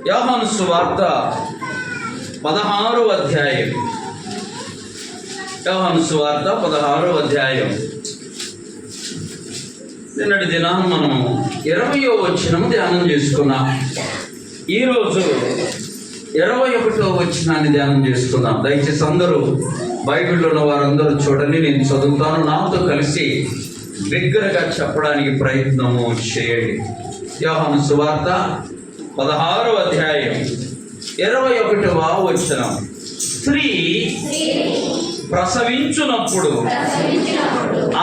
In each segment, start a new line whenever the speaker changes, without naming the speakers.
యోహాను సువార్త 16వ అధ్యాయం. యోహాను సువార్త 16వ అధ్యాయం. నిన్నటి దినాన మనము 20వ వచనము ధ్యానం చేసుకున్నాం. ఈరోజు 21వ వచనాన్ని ధ్యానం చేసుకుందాం. దయచేసి అందరూ బైబిల్లో ఉన్న వారందరూ చూడండి, నేను చదువుతాను. నాతో కలిసి బిగ్గరగా చెప్పడానికి ప్రయత్నము చేయండి. యోహాను సువార్త 16వ అధ్యాయం 21వ వచనం. స్త్రీ ప్రసవించునప్పుడు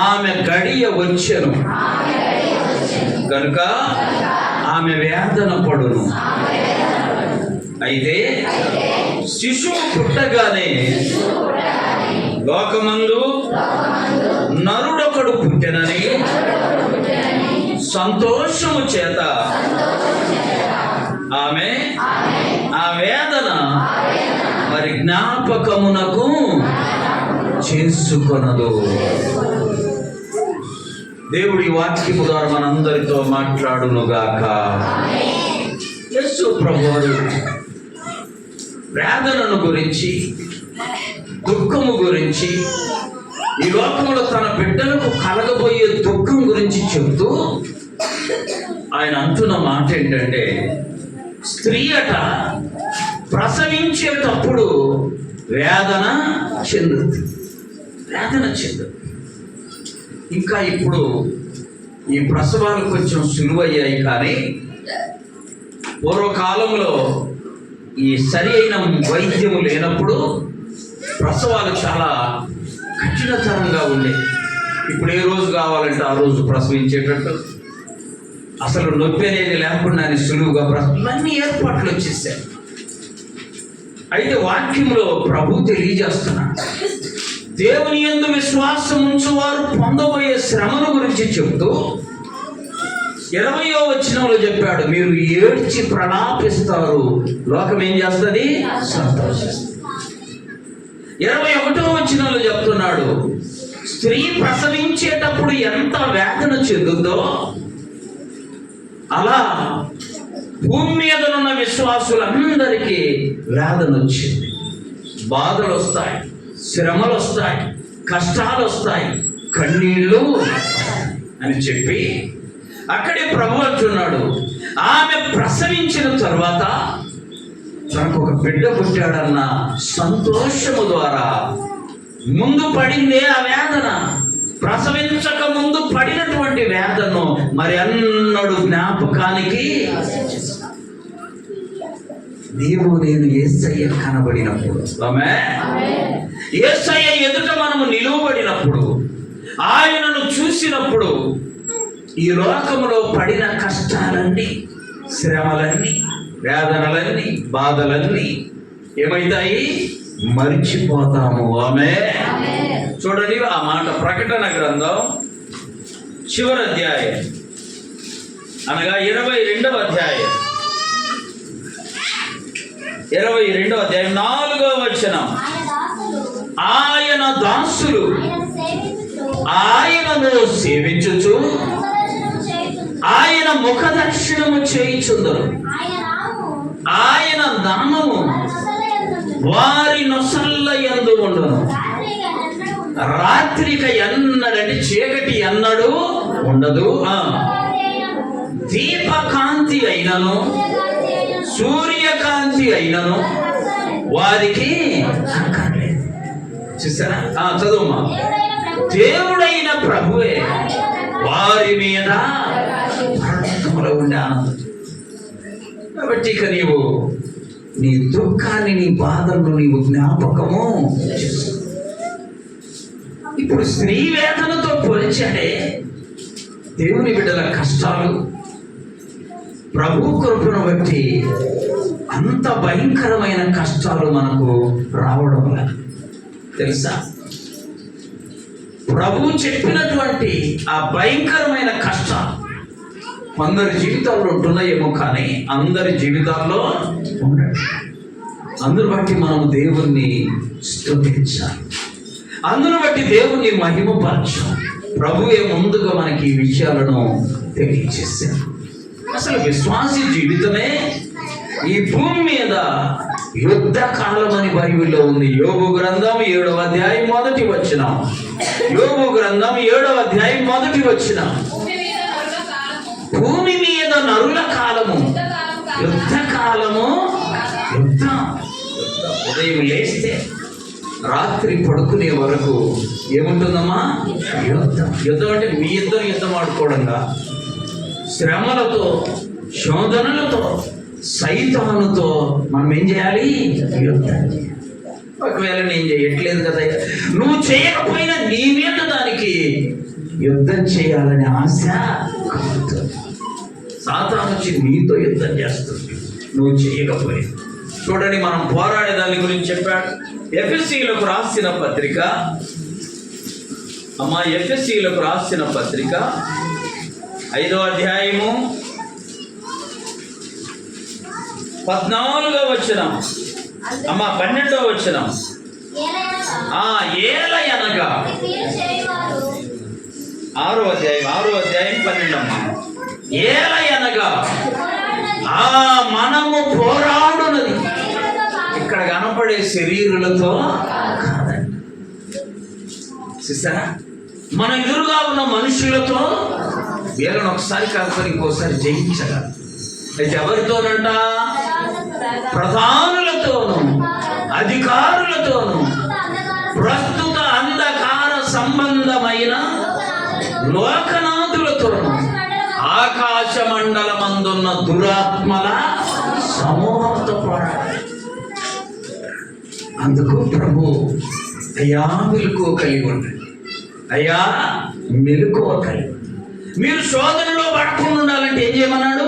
ఆమె గడియ వచ్చెను కనుక ఆమె వేదన పడును. అయితే శిశువు పుట్టగానే లోకమందు నరుడొకడు పుట్టెనని సంతోషము చేత ఆమె ఆ వేదన మరి జ్ఞాపకమునకు చేసుకొనదు. దేవుడి వాక్యము ద్వారా మనందరితో మాట్లాడునుగాక. యేసు ప్రభువు వేదనను గురించి, దుఃఖము గురించి, ఈ లోకంలో తన బిడ్డలకు కలగబోయే దుఃఖం గురించి చెబుతూ ఆయన అంటున్న మాట ఏంటంటే, స్త్రీ అట ప్రసవించేటప్పుడు వేదన చెందుతుంది. ఇంకా ఇప్పుడు ఈ ప్రసవాలు కొంచెం సులువయ్యాయి, కానీ పూర్వకాలంలో ఈ సరి అయిన వైద్యము లేనప్పుడు ప్రసవాలు చాలా కఠినతరంగా ఉండేవి. ఇప్పుడు ఏ రోజు కావాలంటే ఆ రోజు ప్రసవించేటట్టు, అసలు నొప్పి అనేది లేకుండా సులువుగా ఇవన్నీ ఏర్పాట్లు వచ్చేసాయి. అయితే వాక్యంలో ప్రభు తెలియజేస్తున్నాడు, దేవుని యందు విశ్వాసం ఉంచువారు పొందబోయే శ్రమను గురించి చెబుతూ 20వ వచనంలో చెప్పాడు, మీరు ఏడ్చి ప్రలాపిస్తారు, లోకం ఏం చేస్తుంది? సంతోషిస్తుంది. 21వ వచనంలో చెప్తున్నాడు, స్త్రీ ప్రసవించేటప్పుడు ఎంత వేదన చెందుతుందో అలా భూమి మీద ఉన్న విశ్వాసులందరికీ వేదన వచ్చింది. బాధలు వస్తాయి, శ్రమలు వస్తాయి, కష్టాలు వస్తాయి, కన్నీళ్ళు అని చెప్పి అక్కడే ప్రభు అంటున్నాడు, ఆమె ప్రసవించిన తర్వాత తనకు ఒక బిడ్డ పుట్టాడన్న సంతోషము ద్వారా ముందు పడిందే ఆ వేదన, ప్రసవించక ముందు పడినటువంటి వేదనను మరి అన్నడు జ్ఞాపకానికి నీవు నేను యేసయ్య కనబడినప్పుడు, యేసయ్య ఎదుట మనము నిలువబడినప్పుడు, ఆయనను చూసినప్పుడు ఈ లోకములో పడిన కష్టాలన్నీ, శ్రమలన్నీ, వేదనలన్నీ, బాధలన్నీ ఏమైతాయి? మరిచిపోతాము. ఆమేన్. చూడండి ఆ మాట ప్రకటన గ్రంథం చివరి అధ్యాయం, అనగా 22వ అధ్యాయం 4వ వచనం. ఆయన దాసులు ఆయనను సేవించుచు ఆయన ముఖ దర్శనము చేయుచుందరు, ఆయన నామము వారి నొసల్ల యందు ఉండును. రాత్రిక ఎన్నడంటే చీకటి ఎన్నడూ ఉండదు. దీపకాంతి అయినను సూర్యకాంతి అయినను వారికి అక్కర్లేదు. చూసారా? చదువుమా. దేవుడైన ప్రభువే వారి మీద పరలోకములో ఉండే ఆనందం. కాబట్టి ఇక నీవు నీ దుఃఖాన్ని, నీ బాధలను నీవు జ్ఞాపకము చేసుకో. ఇప్పుడు స్త్రీ వేదనతో పోల్చాడే దేవుని బిడ్డల కష్టాలు ప్రభు కృపను బట్టి అంత భయంకరమైన కష్టాలు మనకు రావడం లేదు. తెలుసా? ప్రభు చెప్పినటువంటి ఆ భయంకరమైన కష్టాలు కొందరి జీవితాల్లో ఉంటున్నాయేమో, కానీ అందరి జీవితాల్లో ఉండదు. అందును బట్టి మనం దేవుణ్ణి స్తుతించాలి, అందును బట్టి దేవుణ్ణి మహిమపరచాలి. ప్రభువే ముందుగా మనకి ఈ విషయాలను తెలియజేశారు. అసలు విశ్వాసి జీవితమే ఈ భూమి మీద యుద్ధ కాలం అని బైబిల్లో ఉంది. యోబు గ్రంథం 7వ అధ్యాయం 1వ వచనం. యోబు గ్రంథం 7వ అధ్యాయం 1వ వచనం. భూమి మీద నరుల కాలము యుద్ధ కాలము. యుద్ధం. ఉదయం లేస్తే రాత్రి పడుకునే వరకు ఏముంటుందమ్మా? యుద్ధం. యుద్ధం అంటే మీ ఇద్దరు యుద్ధం ఆడుకోవడంగా, శ్రమలతో, శోధనలతో, సైతానుతో మనం ఏం చేయాలి? యుద్ధం. ఒకవేళ నేను చేయట్లేదు కదా, నువ్వు చేయకపోయినా నీ మీద దానికి యుద్ధం చేయాలనే ఆశ కలుగుతుంది. సాతాను వచ్చి నీతో యుద్ధం చేస్తుంది నువ్వు చేయకపోయినా. చూడండి, మనం పోరాడే దాని గురించి చెప్పాడు. ఎఫెసీయులకు రాసిన పత్రిక, ఎఫెసీయులకు రాసిన పత్రిక 5వ అధ్యాయము 14వ వచనం, 12వ వచనం. ఏలయనగా 6వ అధ్యాయం 12. ఏలయనగా మనము పోరాడునది ఇక్కడ కనపడే శరీరులతో కాదండి. చూసారా, మన ఎదురుగా ఉన్న మనుషులతో వీళ్ళని ఒకసారి కాకపోతే ఇంకోసారి జయించగలరు. అయితే ఎవరితోనంట? ప్రధానులతోనూ, అధికారులతోనూ, ప్రస్తుత అంధకార సంబంధమైన లోకనాథులతోనూ, ఆకాశ మండలమందున్న దురాత్మల సమూహంతో పోరాడాలి. అందుకు ప్రభు, అయ్యా మెలకువ కలిగి ఉండండి, అయ్యా మెలకువ కలిగి. మీరు శోధనలో పడకుండా ఉండాలంటే ఏం చేయమన్నాడు?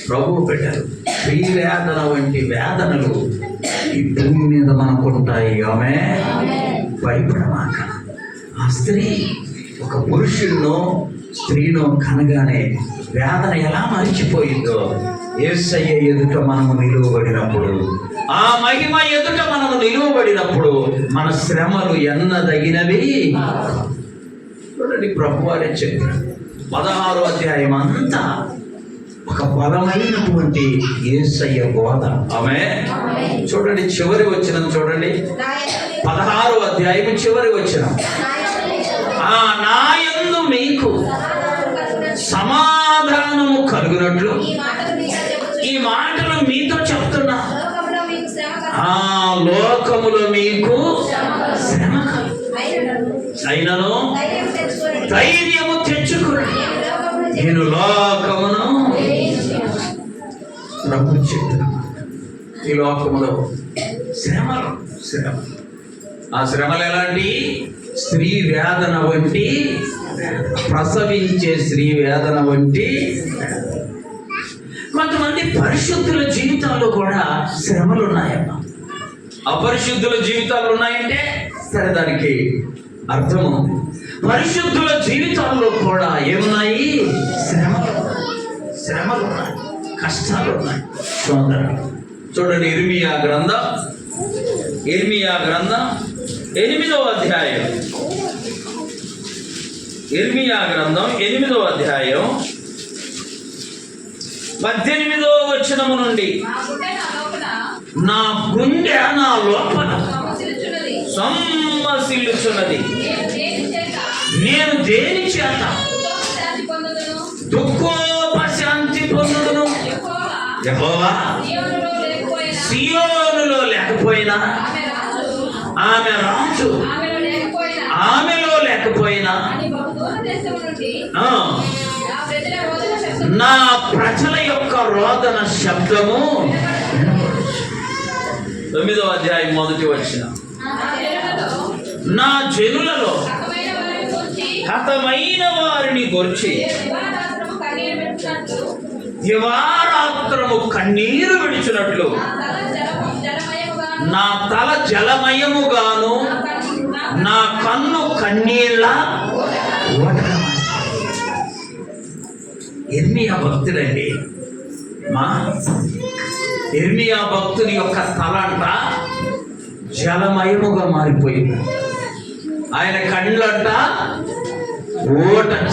ప్రభు పెట్టారు. స్త్రీ వేదన వంటి వేదనలు ఈ భూమి మీద మనకుంటాయి. ఆమె భయపడమాక. ఆ స్త్రీ ఒక పురుషుడినో స్త్రీనో కనగానే వేదన ఎలా మరిచిపోయిందో, యేసయ్య ఎదుట మనము నిలువబడినప్పుడు, ఆ మహిమ ఎదుట మనము నిలువబడినప్పుడు మన శ్రమలు ఎన్నదగినవి. చూడండి, ప్రభువారే చెప్పారు. 16వ అధ్యాయం అంతా ఒక బలమైనటువంటి యేసయ్య బోధ. ఆమె చూడండి, చివరి వచనం చూడండి, 16వ అధ్యాయం చివరి వచనం. నా యందు మీకు సమాధానము కలుగునట్లు ఈ మాటలు మీతో చెప్తున్నా. లోకములో మీకు శ్రమ అయినను ధైర్యము తెచ్చుకోండి, నేను లోకమును ప్రభు చెప్తున్నా. ఈ లోకములో శ్రమలు. ఆ శ్రమలు ఎలాంటి? స్త్రీ వేదన వంటి, ప్రసవించే స్త్రీ వేదన వంటి. కొంతమంది పరిశుద్ధుల జీవితాల్లో కూడా శ్రమలు ఉన్నాయమ్మా. అపరిశుద్ధుల జీవితాలు ఉన్నాయంటే సరే, దానికి అర్థం ఉంది. పరిశుద్ధుల జీవితాల్లో కూడా ఏమున్నాయి? శ్రమలు ఉన్నాయి, కష్టాలు ఉన్నాయి, శోధనలు. చూడండి, ఇర్మియా గ్రంథం 8వ అధ్యాయం. ఇర్మియా గ్రంథం 8వ అధ్యాయం 18వ వచనము నుండి, నా గుండె నా లోపల సొమ్మసిల్లుచున్నది, నేను దేని చేత దుఃఖోపశాంతి పొందుదును? యెహోవా సియోనులో లేకపోయినా, ఆమె రాజు ఆమెలో లేకపోయినా, నా ప్రజల యొక్క రోదన శబ్దము. 9వ అధ్యాయం 1వ వచనం. నా జనులలో హతమైన వారిని గూర్చి దివారాత్రము కన్నీరు విడిచినట్లు నా తల జలమయముగాను, నా కన్ను కన్నీళ్ళ. ఇర్మియా భక్తుడండి. ఇర్మియా భక్తుని యొక్క తల అంట జలమయముగా మారిపోయింది. ఆయన కళ్ళంట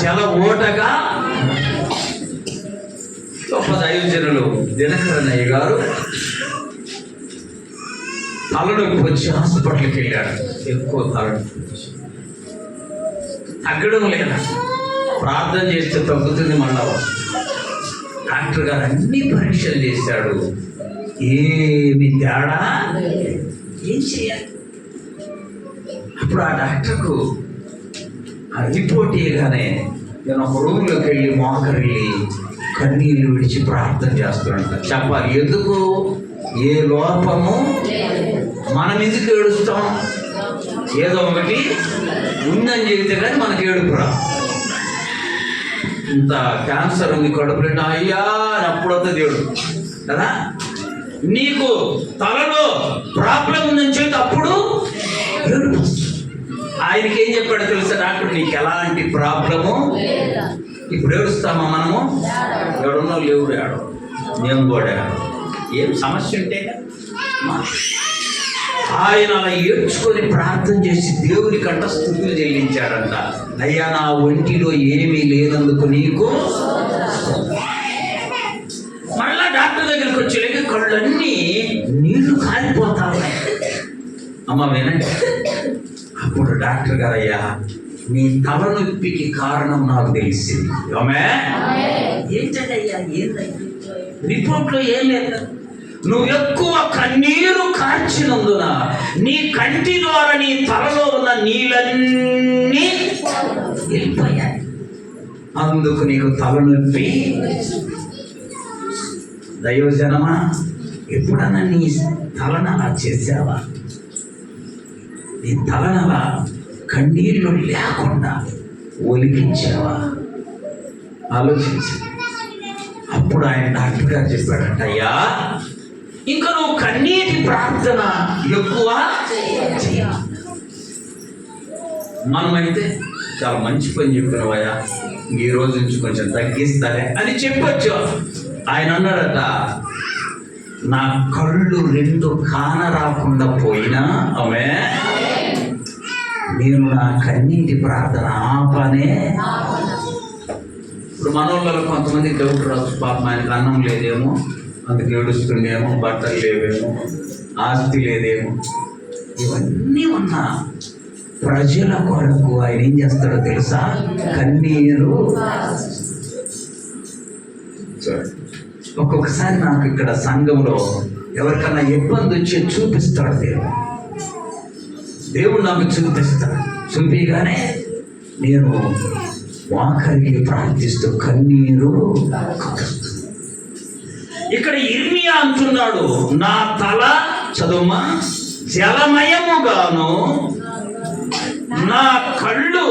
జల ఓటగా. గొప్ప దైవజనులు దినకరనయ్య గారు తలనొప్పి వచ్చి హాస్పిటల్కి వెళ్ళాడు. ఎక్కువ తలనొప్పి వచ్చి తగ్గడం లేదా, ప్రార్థన చేస్తే తగ్గుతుంది, మళ్ళా డాక్టర్ గారు అన్ని పరీక్షలు చేశాడు, ఏమి తేడా, ఏం చేయాలి? అప్పుడు ఆ డాక్టర్కు ఆ రిపోర్ట్ ఇవ్వగానే నేను ఒక రూమ్లోకి వెళ్ళి మోకరిల్లి కన్నీళ్ళు విడిచి ప్రార్థన చేస్తున్నాడు. చెప్పాలి, ఎందుకు? ఏ లోపము, మనం ఎందుకు ఏడుస్తాం? ఏదో ఒకటి ఉందని చెబితే కానీ మనకి ఏడుపు రా. ఇంత క్యాన్సర్ ఉంది కడుపులో, అయ్యా అని అప్పుడు వస్తుంది దేవుడు కదా. నీకు తలలో ప్రాబ్లం ఉందని చెప్పి అప్పుడు ఏడుపు. ఆయనకి ఏం చెప్పాడో తెలుసా డాక్టర్? నీకు ఎలాంటి ప్రాబ్లము, ఇప్పుడు ఏడుస్తామా మనము? ఎవడున్నో లేవుడు ఆడు, మేము కూడా ఏం సమస్య ఉంటే ఆయన అలా ఏడ్చుకొని ప్రార్థన చేసి దేవుని కంట స్తుతులు చెల్లించాడంట. అయ్యా నా ఒంటిలో ఏమీ లేనందుకు నీకు. మళ్ళా డాక్టర్ దగ్గరికి వచ్చేలాగా కళ్ళన్నీ నీళ్లు కాలిపోతా ఉన్నాయి. అమ్మ వినండి. అప్పుడు డాక్టర్ గారు, అయ్యా నీ తలనొప్పికి కారణం నాకు తెలిసింది. ఏంటయ్యా? ఏంటయ్యా? రిపోర్ట్లో ఏం లేదు. నువ్వు ఎక్కువ కన్నీరు కార్చినందున నీ కంటి ద్వారా నీ తలలో ఉన్న నీళ్ళన్నీ వెళ్ళిపోయాయి, అందుకు నీకు తలనొప్పి. దైవజనమా, ఎప్పుడన్నా నీ తలనలా చేసావా? నీ తలనలా కన్నీళ్ళు లేకుండా ఒలికించావా? ఆలోచించి. అప్పుడు ఆయన డాక్టర్ గారు చెప్పాడంట, అయ్యా ఇంకా నువ్వు కన్నీటి ప్రార్థన ఎక్కువ చేయాలి. మనమైతే చాలా మంచి పని చెప్పినవయ్యా, ఈ రోజు నుంచి కొంచెం తగ్గిస్తాలే అని చెప్పొచ్చు. ఆయన అన్నాడట, నా కళ్ళు రెండు కానరాకుండా పోయినా ఆమె నేను నా కన్నీటి ప్రార్థన ఆపనే. ఇప్పుడు మనోళ్ళలో కొంతమంది డౌట్ రావచ్చు, పాపం ఆయనకు అన్నం లేదేమో అందుకు ఏడుస్తుండేమో, బట్టలు లేవేమో, ఆస్తి లేదేమో. ఇవన్నీ ఉన్నా ప్రజల కొరకు ఆయన ఏం చేస్తాడో తెలుసా? కన్నీరు. ఒక్కొక్కసారి నాకు ఇక్కడ సంఘంలో ఎవరికన్నా ఇబ్బంది వచ్చి చూపిస్తాడు దేవుడు నాకు చూపిస్తాడు. చూపిగానే నేను వాకరికి ప్రార్థిస్తూ కన్నీరు. ఇక్కడ ఇర్మియా అంటున్నాడు, నా తల చదువుమా జలమయముగాను, నా కళ్ళు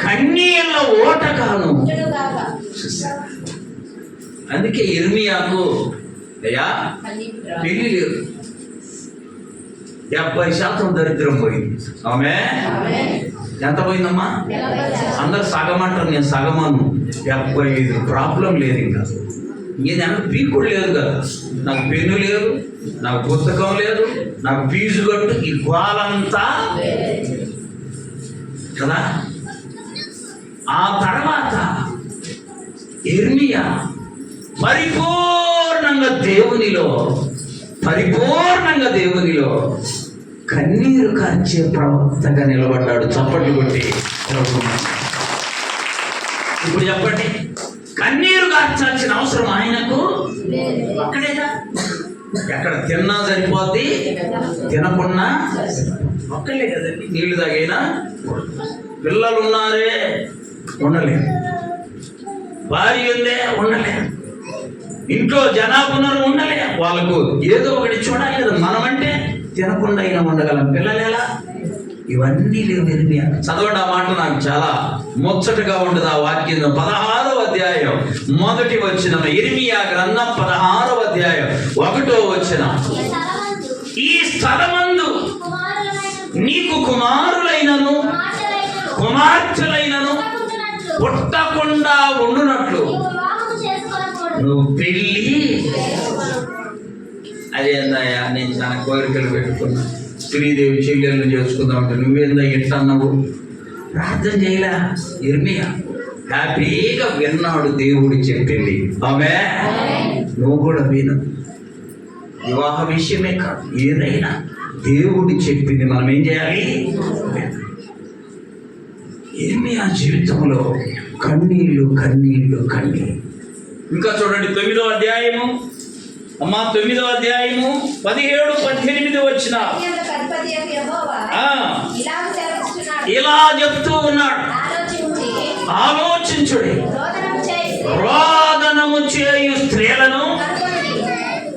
కన్నీళ్ళ ఓటగాను. అందుకే ఇర్మియాకు అయ్యా పెళ్లి లేదు, 70% దరిద్రం పోయింది. ఆమె ఎంత పోయిందమ్మా? అందరు సగం అంటారు, నేను సగమను. 75 ప్రాబ్లం లేదు. ఇంకా ఏదైనా పీకుడు లేదు కదా, నాకు పెన్ను లేదు, నాకు పుస్తకం లేదు, నాకు ఫీజు కట్టు, ఈ గోలంతా కదా. ఆ తర్వాత ఇర్మియా పరిపూర్ణంగా దేవునిలో కన్నీరు కార్చే ప్రవక్తగా నిలబడ్డాడు. చప్పట్లు కొట్టి ఇప్పుడు చెప్పండి, కన్నీరు కార్చాల్సిన అవసరం ఆయనకు ఒక్కడేగా. ఎక్కడ తిన్నా సరిపోద్ది, తినకున్నా ఒక్కలే కదండి. నీళ్లు తాగైనా పిల్లలు ఉన్నారే ఉండలేదు, భార్య ఉందే ఉండలేదు, ఇంట్లో జనాభా ఉన్నారు ఉండలే. వాళ్ళకు ఏదో ఒకటి చూడాలి కదా. మనమంటే తినకుండా అయినా ఉండగలం, పిల్లలు ఎలా? ఇవన్నీ లేవు. ఇర్మియా చదవండి ఆ మాట, నాకు చాలా ముచ్చటగా ఉంటుంది ఆ వాక్యం. 16వ అధ్యాయం 1వ వచనం, ఇర్మియా గ్రంథం 16వ అధ్యాయం 1వ వచనం. ఈ స్థలమందు నీకు కుమారులైనను కుమార్తెలైనను పుట్టకుండా ఉండునట్లు నువ్వు పెళ్ళి. అదేందయ్యా, నేను చాలా కోరికలు పెట్టుకున్నా, శ్రీదేవి చెల్లెలను చేసుకుందామంటే నువ్వేందా ఎట్లా అన్నావు? ప్రార్థన చేయలే ఇర్మియా. హ్యాపీగా విన్నాడు. దేవుడు చెప్పింది ఆమె. నువ్వు కూడా విను. వివాహ విషయమే కాదు, ఏదైనా దేవుడు చెప్పింది మనం ఏం చేయాలి? ఏమి ఆ జీవితంలో కన్నీళ్ళు కన్నీళ్ళు కన్నీళ్ళు. ఇంకా చూడండి 9వ అధ్యాయము, అమ్మా 9వ అధ్యాయము 17-18 వచ్చిన ఇలా చెప్తూ ఉన్నాడు, ఆలోచించుడి, రోదనము చేయు స్త్రీలను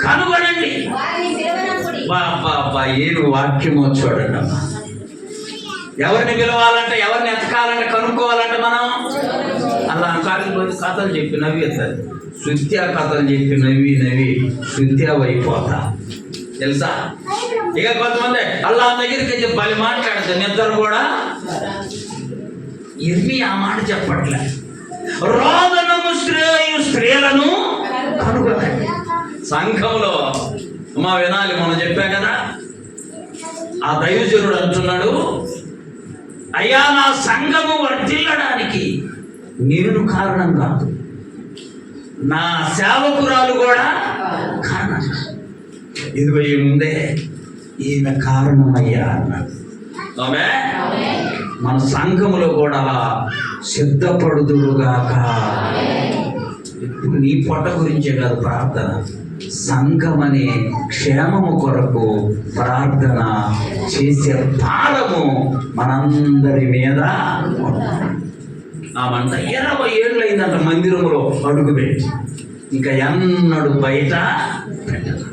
కనుగొనండి. బాబా ఏను వాక్యమో చూడండి అమ్మా. ఎవరిని పిలవాలంటే, ఎవరిని ఎతకాలంటే, కనుక్కోవాలంటే మనం అలా కాకపోతే కథలు చెప్పి నవ్వేస్తారు. శృత్యా కథలు చెప్పి నవ్వి శృత్యా అయిపోతా తెలుసా. ఇక కొంతమంది అల్లా దగ్గరికి చెప్పాలి మాట్లాడతారు, నిద్ర కూడా. ఎన్ని ఆ మాట చెప్పట్లే. రోదనము స్త్రీలను కనుగొనండి. సంఘంలో మా వినాలి, మనం చెప్పా కదా. ఆ దైవజనుడు అంటున్నాడు, అయ్యా నా సంఘము వర్ధిల్లడానికి నేను కారణం కాదు, నా సేవకురాలు కూడా కారణం. ఇదిగో ఏముందే ఈయన కారణమయ్యా అన్నాడు. ఆమె మన సంఘములో కూడా అలా సిద్ధపడుదురుగాక. ఇప్పుడు నీ పొట్ట గురించే కాదు ప్రార్థన, సంఘం అనే క్షేమము కొరకు ప్రార్థన చేసే భారము మనందరి మీద. ఆ మంట 20 ఏళ్ళు అయిందంట మందిరంలో అడుగుపెట్టి, ఇంకా ఎన్నడు బయట పెట్టాలి.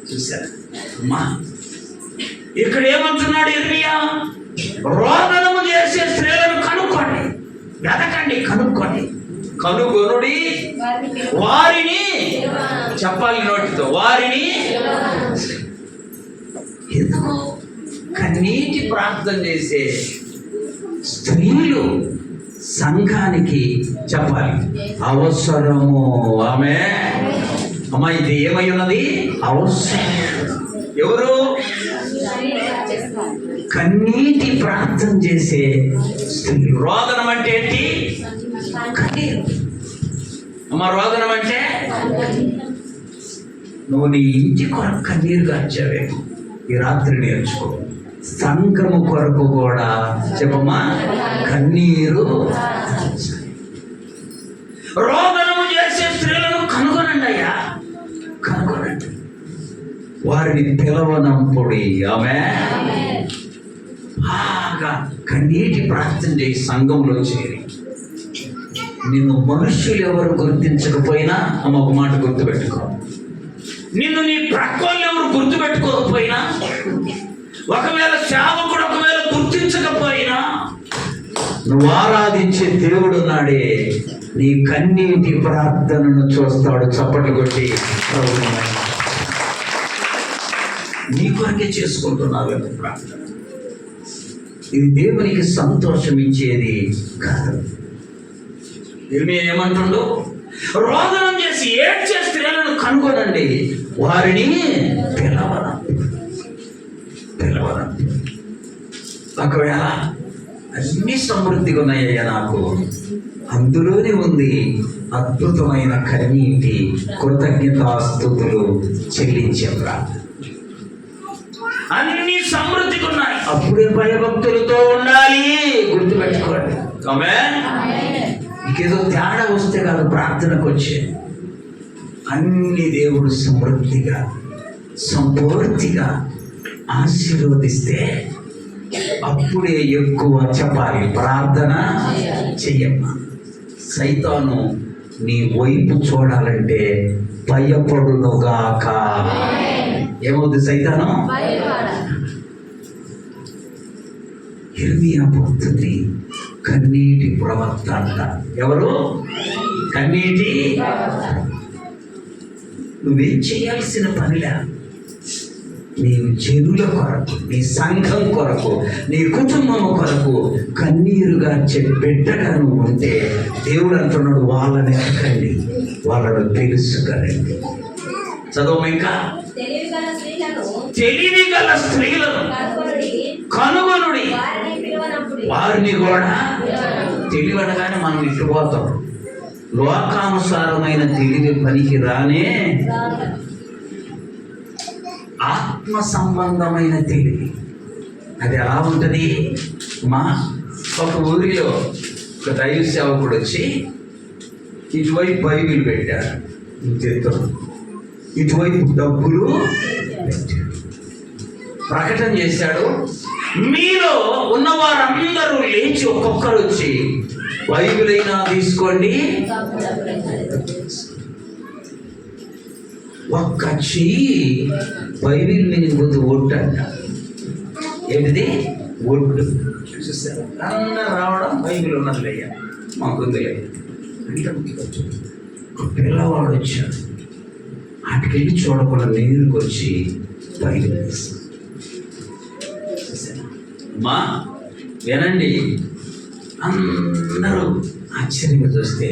చూశారు అమ్మా, ఇక్కడ ఏమంటున్నాడు ఇర్మియా? రోదనము చేసే స్త్రీలను కనుక్కోండి, వెతకండి, కనుక్కోండి. కనుగొనుడి, వారిని చెప్పాలి నోటితో, వారిని. ఎందుకు? కన్నీటి ప్రార్థన చేసే స్త్రీలు సంఘానికి చెప్పాలి, అవసరము. ఆమె అమ్మా, ఇది ఏమై ఉన్నది? అవసరం. ఎవరు? కన్నీటి ప్రార్థన చేసే స్త్రీలు. రోదనం అంటే ఏంటి? కన్నీరు. అమ్మ, రోదనం అంటే నువ్వు నీ ఇంటి కొరకు కన్నీరు గార్చావేమో, ఈ రాత్రి నేర్చుకో. సంఘము కొరకు కూడా చెప్పమ్మా, కన్నీరు. రోదనము చేసే స్త్రీలను కనుగొనండి అయ్యా, కనుగొనండి, వారిని పిలవనంపుడి. ఆమె బాగా కన్నీటి ప్రార్థన చేసి సంఘంలో చేరి, నిన్ను మనుష్యులు ఎవరు గుర్తించకపోయినా అమ్మ ఒక మాట గుర్తుపెట్టుకో, నిన్ను నీ ప్రక్కలు ఎవరు గుర్తుపెట్టుకోకపోయినా, ఒకవేళ సేవకుడు ఒకవేళ గుర్తించకపోయినా, నువ్వు ఆరాధించే దేవుడు నాడే నీ కన్నీటి ప్రార్థనను చూస్తాడు. చప్పట్లు కొట్టి నీ కొరకే చేసుకుంటున్నావు ప్రార్థన. ఇది దేవునికి సంతోషం ఇచ్చేది కాదు. ఇర్మియా ఏమంటుండు? రోదనం చేసి ఏడ్చే స్త్రీలను కనుగొనండి, వారిని పిలవనండి. ఒకవేళ అన్ని సమృద్ధిగా ఉన్నాయ్యా నాకు, అందులోనే ఉంది అద్భుతమైన కన్నీటి కృతజ్ఞతాస్తుతులు చెల్లించే ప్రార్థన. అన్ని సమృద్ధిగా ఉన్నాయి, అప్పుడే భయభక్తులతో ఉండాలి. గుర్తుపెట్టుకోండి. ఆమేన్. ఇంకేదో తేడా వస్తే కాదు ప్రార్థనకు వచ్చే, అన్ని దేవుడు సమృద్ధిగా సంపూర్తిగా ఆశీర్వదిస్తే అప్పుడే ఎక్కువ చెప్పాలి, ప్రార్థన చెయ్యమ్మా. సైతాను నీ వైపు చూడాలంటే భయపడునుగాక. ఏమవుతుంది సైతాను? ఇర్మియా పోతుంది కన్నీటి ప్రవక్త అంట. ఎవరు? కన్నీటి. నువ్వేం చేయాల్సిన పనిలా, నీ జనుల కొరకు, నీ సంఘం కొరకు, నీ కుటుంబం కొరకు కన్నీరుగా బిడ్డగా నువ్వు ఉంటే దేవుడు అంటున్నాడు, వాళ్ళని ఎక్కండి, వాళ్ళను తెలుసుకోండి. చదువు ఇంకా. తెలివి గల స్త్రీలను కనుగొనుడి, వారిని కూడా. తెలివి అనగానే మనం ఇట్టుపోతాం. లోకానుసారమైన తెలివి పనికి రానే. ఆత్మ సంబంధమైన తెలివి అది ఎలా ఉంటుంది? ఒక ఊరిలో ఒక దైవ సేవకుడు వచ్చి ఇటువైపు బైబిల్ పెట్టాడు, ఇటువైపు డబ్బులు పెట్టాడు. ప్రకటన చేశాడు, మీలో ఉన్న వారందరూ లేచి ఒక్కొక్కరు వచ్చి బైబిల్ అయినా తీసుకోండి. ఒక్క చెయ్యి బైబిల్ మీద కొద్ది ఒట్టు అంట. ఏమిది? ఒట్టు. చూసారు అందరూ రావడం, బైబిల్ ఉన్నదిలయ్యా మాకుందిలే అంటే ఒక పిల్లవాడు వచ్చాడు. అటుకెళ్ళి చూడకుండా నీరుకి వచ్చి బైబిల్ తీస్తాడు. మా వినండి, అందరూ ఆశ్చర్యంగా చూస్తే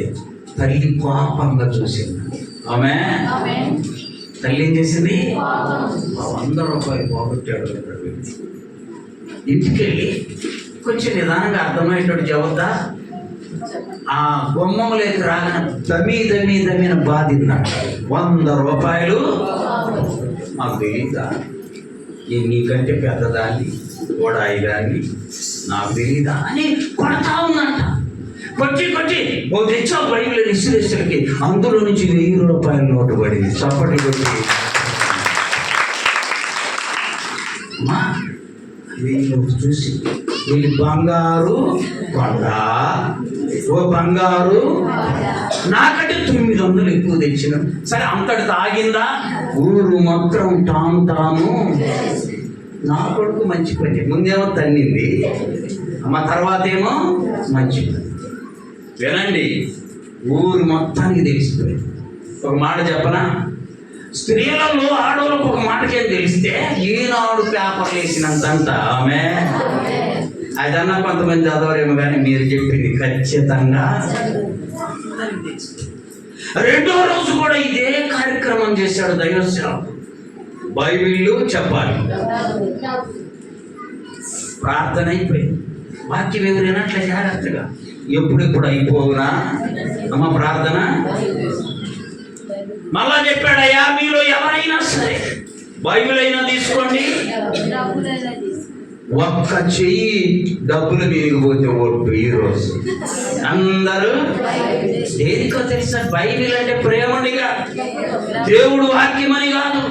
తల్లి కోపంగా చూసింది. ఆమె తల్లి ఏం చేసింది? 100 రూపాయలు పోగొట్టాడు. ఇంటికెళ్ళి కొంచెం నిదానంగా అర్థమయ్యేటట్టు చెబుతా. ఆ గుమ్మంలోకి రాగానే దమిన బాధిందంట. 100 రూపాయలు మాకు తెలీదా? నీకంటే పెద్దదాన్ని గోడాయి దాన్ని నాకు తెలీదా అని కొడతా ఉందంట. కొట్టి తెచ్చా బైబిల్ ఇసురేసరికి అందులో నుంచి 1000 రూపాయల నోటు పడింది. చప్పటి కొట్టి చూసి వీళ్ళు బంగారు కొండ, ఓ బంగారు నాకంటే 900 ఎక్కువ తెచ్చిన. సరే అంతటి తాగిందా? ఊరు మొత్తం తాము నా కొడుకు మంచి పని. ముందేమో తన్నింది, మా తర్వాత ఏమో మంచి పని. వినండి, ఊరు మొత్తానికి తెలిసిపోయింది. ఒక మాట చెప్పనా? స్త్రీలలో ఆడవాళ్ళకు ఒక మాటకేం తెలిస్తే ఈనాడు పేపర్లు వేసినంత ఆమె అదన్నా కొంతమంది చదవరేమో, కానీ మీరు చెప్పింది ఖచ్చితంగా. రెండో రోజు కూడా ఇదే కార్యక్రమం చేశాడు దైవసేవ. బైబిళ్ళు చెప్పాలి, ప్రార్థన అయిపోయింది. వాక్యం ఎవరైనా అట్లా జాగ్రత్తగా ఎప్పుడెప్పుడు అయిపోవునా అమ్మ ప్రార్థన. మళ్ళా చెప్పాడయ్యా, మీలో ఎవరైనా సరే బైబిల్ అయినా తీసుకోండి. ఒక్క చెయ్యి డబ్బులు మిగిలిపోతే ఒట్టు. ఈరోజు అందరూ దేనికో తెలుసా? బైబిల్ అంటే ప్రేమనిగా, దేవుడు వాక్యమని కాదు.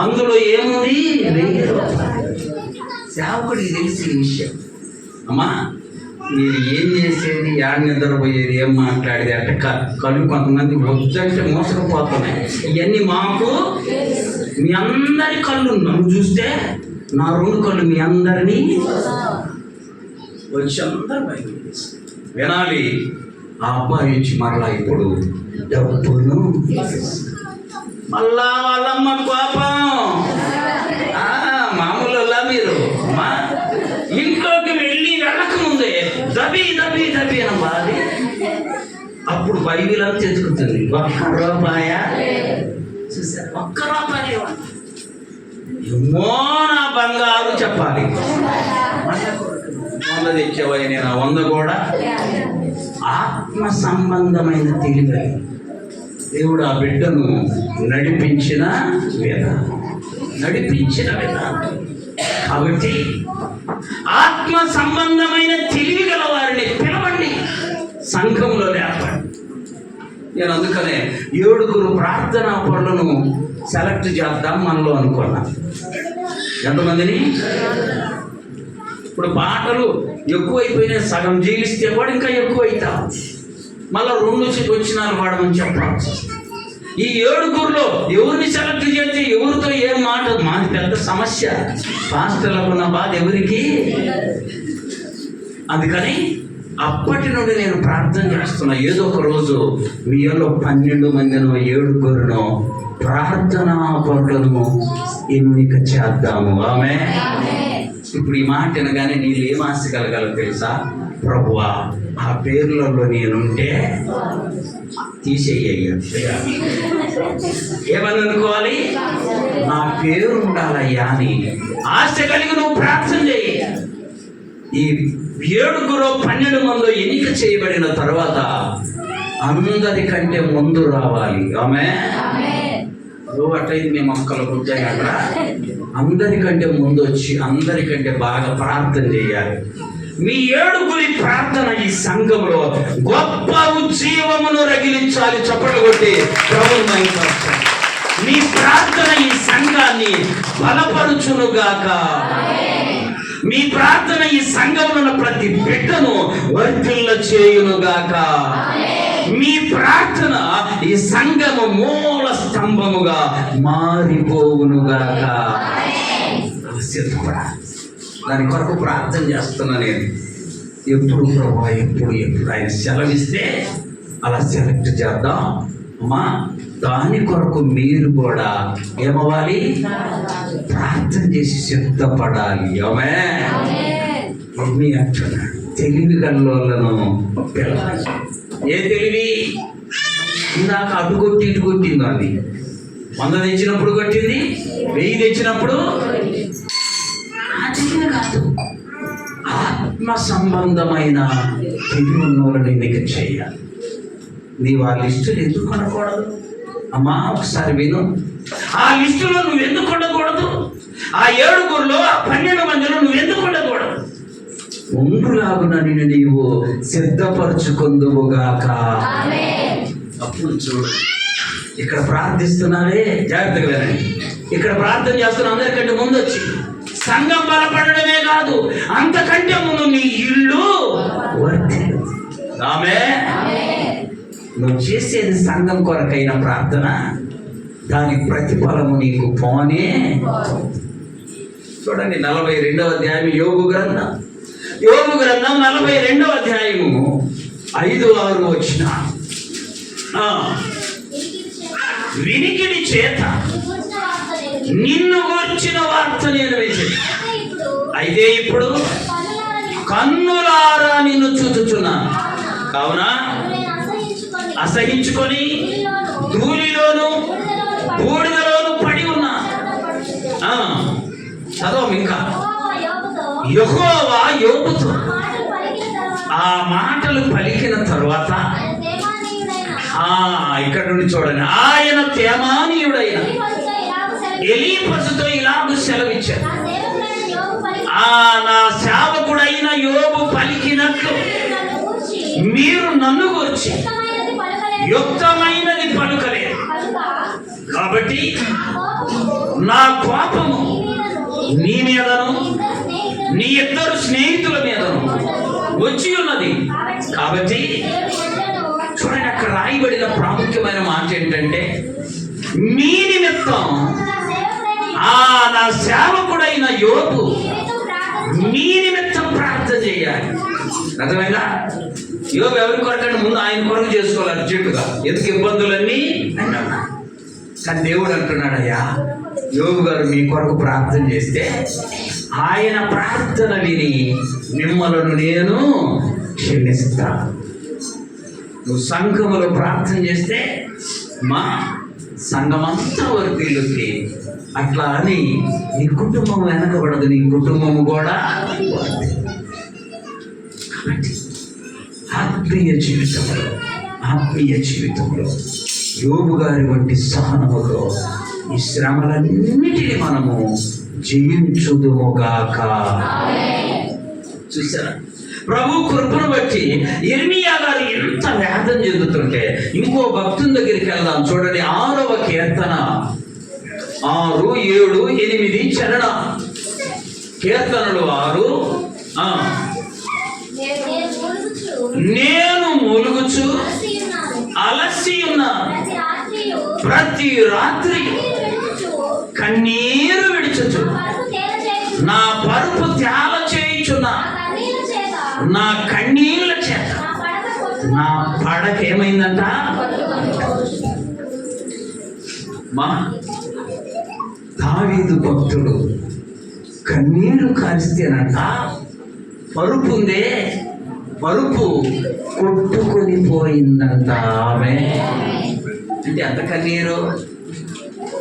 అందులో ఏముంది? 1000 రూపాయలు. సేవకుడికి తెలిసి ఈ విషయం. అమ్మా మీరు ఏం చేసేది, యాడ్ నిద్రపోయేది, ఏం మాట్లాడేది అంటే కళ్ళు కొంతమంది వద్దంటే మోసకపోతున్నాయి. ఇవన్నీ మాకు, మీ అందరి కళ్ళు నన్ను చూస్తే నా 2 కళ్ళు మీ అందరినీ వచ్చి అందరూ బయట వినాలి. ఆ అబ్బాయి వచ్చి మరలా ఇప్పుడు డబ్బును మళ్ళా వాళ్ళమ్మ కోపం. మామూలులా మీరు ఇంట్లోకి వెళ్ళక ముందే దబి అని బాధి. అప్పుడు బైబిల్ అని తెచ్చుకుంటుంది. 1 రూపాయ చూసారు, 1 రూపాయలు ఇవ్వండి. ఏమో నా బంగారు చెప్పాలి. 100 తెచ్చేవా? నేను 100 కూడా. ఆత్మ సంబంధమైన తెలివి దేవుడు ఆ బిడ్డను నడిపించిన విధానం. కాబట్టి ఆత్మ సంబంధమైన తెలివి గల వారిని పిలవండి, సంఘంలో లేపండి. నేను అందుకనే 7 ప్రార్థనా పనులను సెలెక్ట్ చేద్దాం మనలో అనుకున్నా. ఎంతమందిని? ఇప్పుడు పాటలు ఎక్కువైపోయినాయి, సగం జీవిస్తే కూడా ఇంకా ఎక్కువ అవుతాం. మళ్ళీ 2 వచనాలు పాడమని చెప్పాలి. ఈ 7 ఎవరిని సెలెక్ట్ చేస్తే ఎవరితో ఏం మాట? మాది పెద్ద సమస్య. పాస్టర్లకు ఉన్న బాధ ఎవరికి? అందుకని అప్పటి నుండి నేను ప్రార్థన చేస్తున్నా, ఏదో ఒక రోజు మీలో 12 మందినో 7 ప్రార్థనా పనులను ఎన్నిక చేద్దాము. ఆమె ఇప్పుడు ఈ మాట వినగానే నీళ్ళు ఏం ఆశ కలగాలో తెలుసా? ప్రభువా, ఆ పేర్లలో నేనుంటే తీసేయ్యా. ఏమని అనుకోవాలి? నా పేరు ఉండాలయ్యా అని ఆశ కలిగి నువ్వు ప్రార్థన చేయి. ఈ 12 మంది ఎన్నిక చేయబడిన తర్వాత అందరికంటే ముందు రావాలి. ఆమె అట్లయితే మేము మొక్కలు పుట్టాయట. అందరికంటే ముందు వచ్చి అందరికంటే బాగా ప్రార్థన చేయాలి. మీ 7 ప్రార్థన ఈ సంఘంలో గొప్ప ఉజ్జీవమును రగిలించాలి. చప్పట్లు కొట్టి ప్రభువుని మహిమపరచాలి. మీ ప్రార్థన ఈ సంఘాన్ని బలపరుచునుగాక. మీ ప్రార్థన ఈ సంఘంలో ఉన్న ప్రతి బిడ్డను వర్ధిల్ల చేయునుగాక. మీ ప్రార్థన ఈ సంఘము మూల స్తంభముగా మారిపోవునుగాక. కూడా దాని కొరకు ప్రార్థన చేస్తున్నా నేను. ఎప్పుడు ప్రభా, ఎప్పుడు ఆయన సెలవిస్తే అలా సెలెక్ట్ చేద్దాం అమ్మా. దాని కొరకు మీరు కూడా ఏమవ్వాలి? ప్రార్థన చేసి సిద్ధపడాలి. ఆమె మమ్మీ అంటున్నాడు, తెలివి గల్లోళ్ళను పిలవాలి. ఏ తెలివి? ఇందాక అటు కొట్టి ఇటు కొట్టింది. అది 100 తెచ్చినప్పుడు కొట్టింది, 1000 తెచ్చినప్పుడు. తెలివి కాదు, ఆత్మ సంబంధమైన తెలివి ఉన్న వాళ్ళని ఎన్నిక చేయాలి. నీవు ఆ లిస్టులు ఎందుకు కొనకూడదు? అమ్మా ఒకసారి విను. ఆ లిస్టులో నువ్వు ఎందుకు ఉండకూడదు? ఆ 7 ఆ 12 మందిలో నువ్వు ఎందుకు ఉండకూడదు? ఉండులాగున నిన్ను నీవు సిద్ధపరచుకుందువుగాక. అప్పుడు చూడు, ఇక్కడ ప్రార్థిస్తున్నావే, జాగ్రత్తగా వినండి. ఇక్కడ ప్రార్థన చేస్తున్న అందరికంటే ముందు వచ్చి సంఘం బలపడమే కాదు, అంతకంటే ముందు నీ ఇల్లు వర్ధిల్లు. ఆమె నువ్వు చేసేది సంఘం కొరకైన ప్రార్థన, దాని ప్రతిఫలము నీకు పోనే. చూడండి 42వ అధ్యాయం యోబు గ్రంథం 42వ అధ్యాయము 5-6 వచ్చిన. వినికిడి చేత నిన్ను గూర్చిన వార్త నేను వేసేది. అయితే ఇప్పుడు కన్నులారా నిన్ను చూచుచున్నాను. కావున అసహించుకొని ధూళిలోను బూడిదలోను పడి ఉన్నా. చదవం ఇంకా. యెహోవా యోబుతో ఆ మాటలు పలికిన తరువాత, ఇక్కడ నుండి చూడండి, ఆయన తేమానీయుడైన ఎలీఫజుతో ఇలాగ సెలవిచ్చారు. నా సేవకుడైన యోబు పలికినట్లు మీరు నన్ను గురించి యుక్తమైనది పలుకలేదు. కాబట్టి నా కోపము నీ మీదను నీ 2 స్నేహితుల మీదను వచ్చి ఉన్నది. కాబట్టి చూడండి, అక్కడ రాయబడిన ప్రాముఖ్యమైన మాట ఏంటంటే, మీ నిమిత్తం నా సేవకుడైన యోబు మీ నిమిత్తం ప్రార్థన చేయాలి. అర్థమైందా? యోబు ఎవరి కొరకంటే ముందు ఆయన కొరకు చేసుకోవాలి అర్జెంటుగా. ఎందుకు ఇబ్బందులన్నీ అన్నా. కానీ దేవుడు అంటున్నాడు, అయ్యా యోబు గారు మీ కొరకు ప్రార్థన చేస్తే ఆయన ప్రార్థన విని మిమ్మలను నేను క్షమిస్తా. నువ్వు సంఘములో ప్రార్థన చేస్తే మా సంఘమంతా వర్ధిల్లుతుంది. అట్లా అని నీ కుటుంబం వెనకబడదు, నీ కుటుంబము కూడా. కాబట్టి ఆత్మీయ జీవితంలో యోబు గారి వంటి సహనములో ఈ శ్రమలన్నిటినీ మనము జయించుదుముగాక. చూసారా? ప్రభు కృపను బట్టి ఇర్మియా గారు ఎంత వేదన చెందుతుంటే, ఇంకో భక్తుని దగ్గరికి వెళ్దాం. చూడండి 6వ కీర్తన 6, 7, 8 చరణ. కీర్తనలు 6. నేను మూలుగుచు అలసి ఉన్నా, ప్రతి రాత్రి కన్నీరు విడిచుచు నా పరుపు తేల చేయుచున్నా, నా కన్నీళ్ళ చేత నా పడక ఏమైందంట? మా దావీదు భక్తుడు కన్నీరు కారిస్తేనంట పరుపు ఉందే పరుపు కొట్టుకొని పోయిందంట ఆమె. అంటే ఎంత కన్నీరు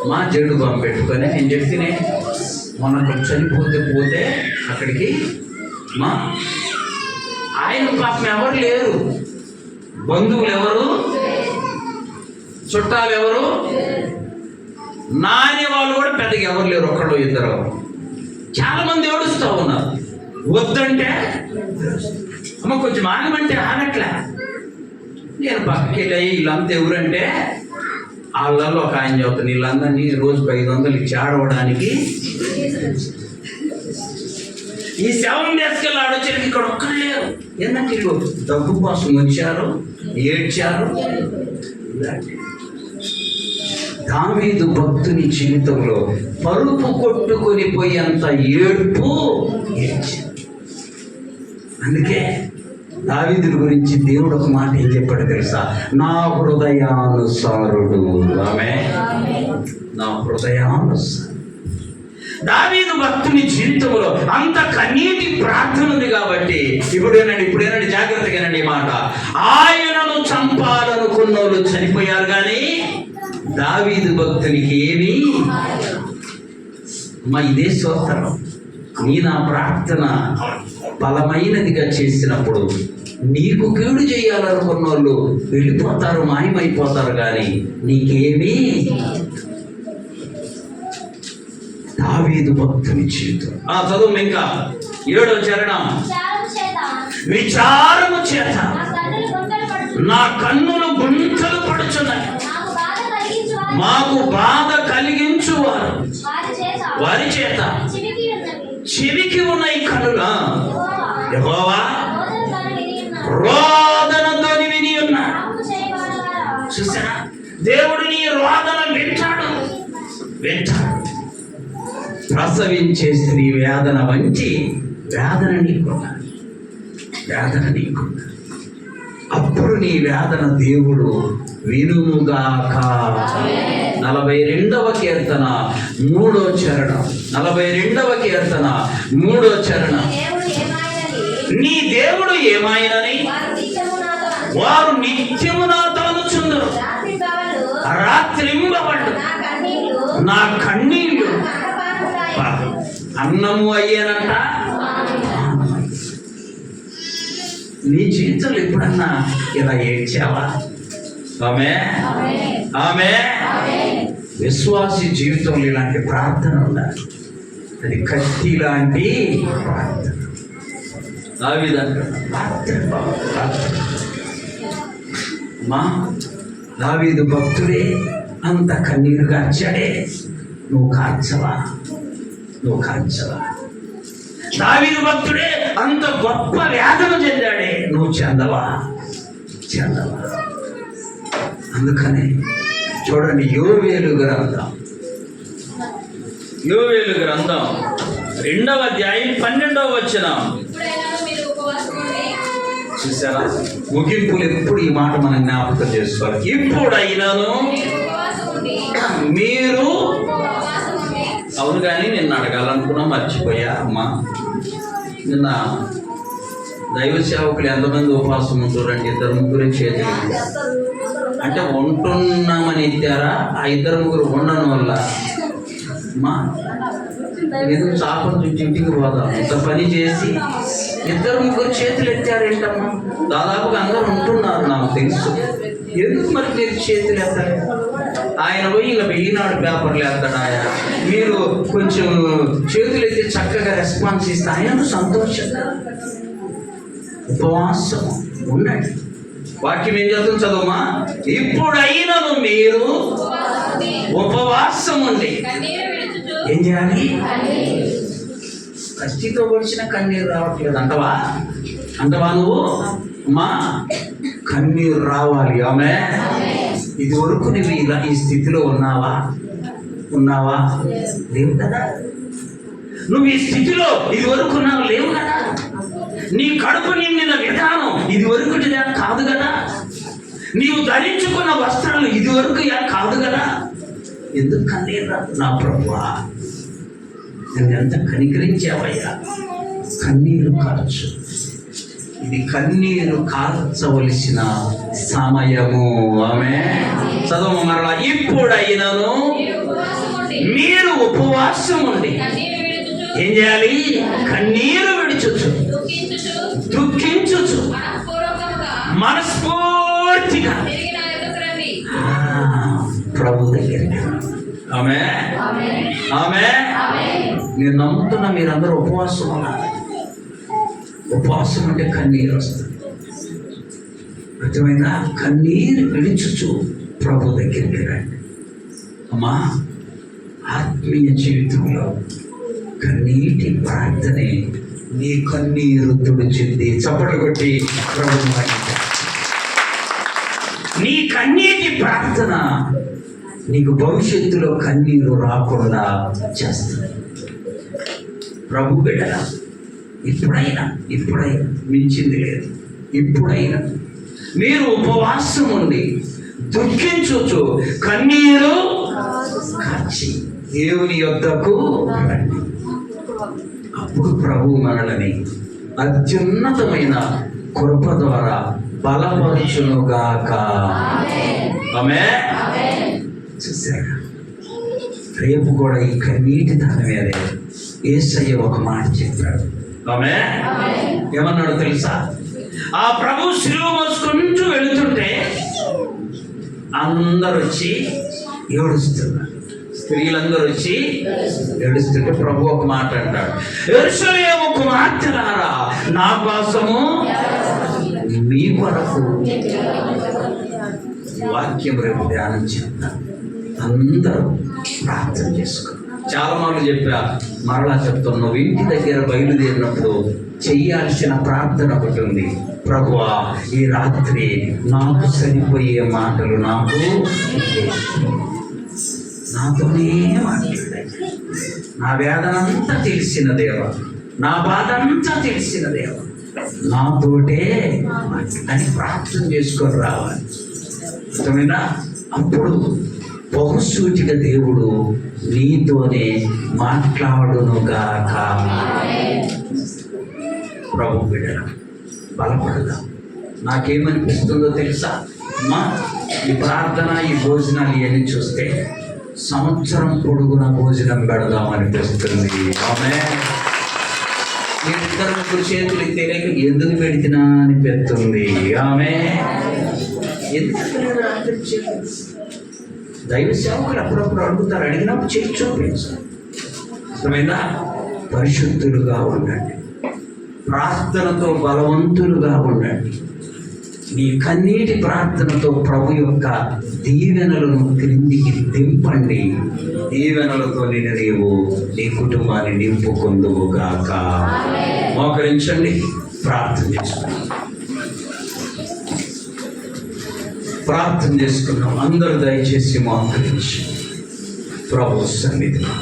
మా జడు బాంబు పెట్టుకొని నేను చెప్తేనే మొన్న చనిపోతే అక్కడికి మా ఆయన పాపం ఎవరు లేరు, బంధువులు ఎవరు, చుట్టాలు ఎవరు, నానే వాళ్ళు కూడా పెద్దగా ఎవరు లేరు, ఒకళ్ళు ఇద్దరు. చాలా మంది ఏడుస్తూ ఉన్నారు. వద్దంటే అమ్మ కొంచెం ఆగమంటే ఆగట్లే. నేను పక్కకి వెళ్ళి వీళ్ళంతా ఎవరంటే వాళ్ళల్లో ఒక ఆయన చెప్తాను, వీళ్ళందరినీ రోజుకు 500 ఇచ్చి ఆడవడానికి ఈ 7 days కి ఆడొచ్చారు. ఇక్కడ ఒక్కరు లేరు. ఏంటంటే వీళ్ళు డబ్బు కోసం వచ్చారు, ఏడ్చారు. దావీదు భక్తుని జీవితంలో పరుపు కొట్టుకొని పోయేంత ఏడుపు ఏడ్చారు. అందుకే దావీదుని గురించి దేవుడు ఒక మాట ఏం చెప్పాడు తెలుసా? నా హృదయానుసారుడు. ఆమె నా హృదయానుసారుడు. దావీదు భక్తుని జీవితంలో అంత కన్నీటి ప్రార్థన ఉంది కాబట్టి ఇప్పుడేనండి జాగ్రత్తగానండి ఈ మాట. ఆయనను చంపాలనుకున్న వాళ్ళు చనిపోయారు, కానీ దావీదు భక్తునికి ఏమీ మా ఇదే స్తోత్రం. నీ నా ప్రార్థన బలమైనదిగా చేసినప్పుడు నీకు కీడు చేయాలనుకున్న వాళ్ళు వెళ్ళిపోతారు, మాయమైపోతారు, కానీ నీకేమీ. దావీదు భక్తుని జీవితం చదువు ఇంకా 7వ చరణం. విచారము చేత నా కన్నులు గుంటలు పడుచున్నాయి, మాకు బాధ కలిగించువారు వారి చేత చెవికి ఉన్నాయి కన్నులా యెహోవా రోదనతోని విని ఉన్నారు. చూసారా, దేవుడు నీ రోదన వింటాడు. ప్రసవించే స్త్రీ వేదన వంచి వేదన నీకు అప్పుడు నీ వేదన దేవుడు వినుగాక. 42వ కీర్తన 3వ చరణం. 42వ కీర్తన 3వ చరణం. నీ దేవుడు ఏమాయనని వారు నిత్యము నాతో అనుచుందురు, రాత్రింబవళ్ళు నా కన్నీళ్ళు అన్నము అయ్యేనంట. నీ జీవితంలో ఎప్పుడన్నా ఇలా ఏడ్చావా? ఆమె విశ్వాసి జీవితంలో ఇలాంటి ప్రార్థన ఉండాలి. అది కత్తి లాంటి ప్రార్థన. దావీదు భక్తుడే అంత కన్నీరు కార్చాడే, నువ్వు కార్చవా? దావీదు భక్తుడే అంత గొప్ప వేదన చెందాడే, నువ్వు చెందవా? అందుకని చూడండి, యోవేలు గ్రంథం 2వ అధ్యాయం 12వ వచనం. చూసారా, ముగింపులు ఎప్పుడు ఈ మాట మనం జ్ఞాపకం చేసుకోవాలి. ఇప్పుడైనాను మీరు, అవును కానీ నిన్న అడగాలనుకున్నా మర్చిపోయా అమ్మా. నిన్న దైవ సేవకులు ఎంతమంది ఉపవాసం ఉంటారండి? 2-3 చేతులు అంటే ఉంటున్నామని ఎత్తారా? 2-3 ఉండడం వల్ల అమ్మా ఎందుకు చాపలు చూసి ఇంటికి పోదాం, ఇంత పని చేసి 2-3 చేతులు ఎత్తారేంటమ్మా? దాదాపుగా అందరూ ఉంటున్నారు, నాకు తెలుసు. ఎందుకు మరి మీరు చేతులు ఎత్తారు? ఆయన పోయి ఇలా ఈనాడు పేపర్లు ఎత్తాడు. ఆయన మీరు కొంచెం చేతులు ఎత్తి చక్కగా రెస్పాన్స్ ఇస్తే ఆయనకు సంతోషంగా ఉపవాసం ఉండండి. వాక్యం ఏం చేస్తుంది చదువుమా? ఇప్పుడైనను మీరు ఉపవాసం ఉండి ఏం చేయాలి? కత్తితో పొడిచిన కన్నీరు రావట్లేదు అంటవా నువ్వు? అమ్మా కన్నీరు రావాలి. ఆమె ఇది వరకు నువ్వు ఇలా ఈ స్థితిలో ఉన్నావా? లేవు కదా. నువ్వు ఈ స్థితిలో ఇది వరకు లేవు కదా. నీ కడుపు నిండిన విధానం ఇది వరకు కాదు కదా. నీవు ధరించుకున్న వస్త్రాలు ఇది వరకు కాదు కదా. ఎందుకు కన్నీరు రాదు? నా ప్రభువా, నేను ఎంత కనికరించావయ్యా. కన్నీరు ఖర్చు ఇది కన్నీరు కార్చవలసిన సమయము. ఆమె చదువు మరలా. ఇప్పుడైనను మీరు ఉపవాసం ఉండి ఏం చేయాలి? కన్నీరు విడుచుచు దుఃఖించుచు మనస్ఫూర్తిగా ప్రభు దగ్గరికి. ఆమె ఆమె నేను నమ్ముతున్నా మీరందరూ ఉపవాసం ఉన్నారు. ఉపవాసం అంటే కన్నీరు వస్తుంది. అర్థమైందా? కన్నీరు విడుచుచు ప్రభు దగ్గరికి రండి. అమ్మా, ఆత్మీయ జీవితంలో కన్నీటి ప్రార్థనే నీ కన్నీరు తుడిచింది. చప్పట్లు కొట్టి ప్రభు నీ కన్నీటి ప్రార్థన నీకు భవిష్యత్తులో కన్నీరు రాకుండా చేస్తుంది. ప్రభు బిడ్డలా, ఇప్పుడైనా మించింది లేదు. ఇప్పుడైనా మీరు ఉపవాసం ఉండి దుఃఖించొచ్చు, కన్నీరు కార్చి దేవుని యొద్దకు రండి. అప్పుడు ప్రభు మనల్ని అత్యున్నతమైన కృప ద్వారా బలపరచునుగాక. ఆమేన్. చూసారా? రేపు కూడా ఈ కన్నీటి దాని మీదే యేసయ్య ఒక మాట చెప్పాడు. ఆమేన్. ఏమన్నాడు తెలుసా? ఆ ప్రభు శిలువ మోసుకుంటూ వెళుతుంటే అందరూ వచ్చి ఏడుస్తున్నారు. స్త్రీలందరూ వచ్చి ఏడుస్తుంటే ప్రభు ఒక మాట అంటాడు, యెరూషలేము కుమార్తెలారా, నా కోసము మీ కొరకు వాక్యం రేపు ధ్యానం చేద్దాం. అందరూ ప్రార్థన చేసుకో. చాలా మార్లు చెప్పా, మరలా చెప్తాను. నువ్వు ఇంటి దగ్గర బయలుదేరినప్పుడు చెయ్యాల్సిన ప్రార్థన ఒకటి ఉంది. ప్రభువా, ఈ రాత్రి నాకు సరిపోయే మాటలు నాతోనే మాట్లాడాయి. నా వేదనంతా తెలిసిన దేవ, నా బాధ అంతా తెలిసిన దేవ, నాతోటే అని ప్రార్థన చేసుకొని రావాలి. అర్థమైనా? అప్పుడు బహుసూచిగా దేవుడు నీతోనే మాట్లాడునుగాక. ప్రభు బిడ్డల బలపడదాం. నాకేమనిపిస్తుందో తెలుసా అమ్మా? ఈ ప్రార్థన, ఈ భోజనాలు ఇవన్నీ చూస్తే సంవత్సరం పొడుగున భోజనం పెడదాం అనిపిస్తుంది. ఆమేన్. మీరిద్దరు ముగ్గురు చేతులు తెలియక ఎందుకు పెడితేనా అనిపిస్తుంది. ఆమేన్. దైవ సేవకులు అప్పుడప్పుడు అడుగుతారు, అడిగినప్పుడు చేసి చూపించారు. అర్థమైందా? పరిశుద్ధులుగా ఉండండి, ప్రార్థనతో బలవంతులుగా ఉండండి. నీ కన్నీటి ప్రార్థనతో ప్రభు యొక్క దీవెనలను క్రిందికి దింపండి. దీవెనలతో నీవు నీ కుటుంబాన్ని నింపుకొందువుగాక. మోకరించండి, ప్రార్థన చేసుకున్నాం. ప్రార్థన చేసుకున్నాం. అందరూ దయచేసి మోకరించి ప్రభు సన్నిధిలో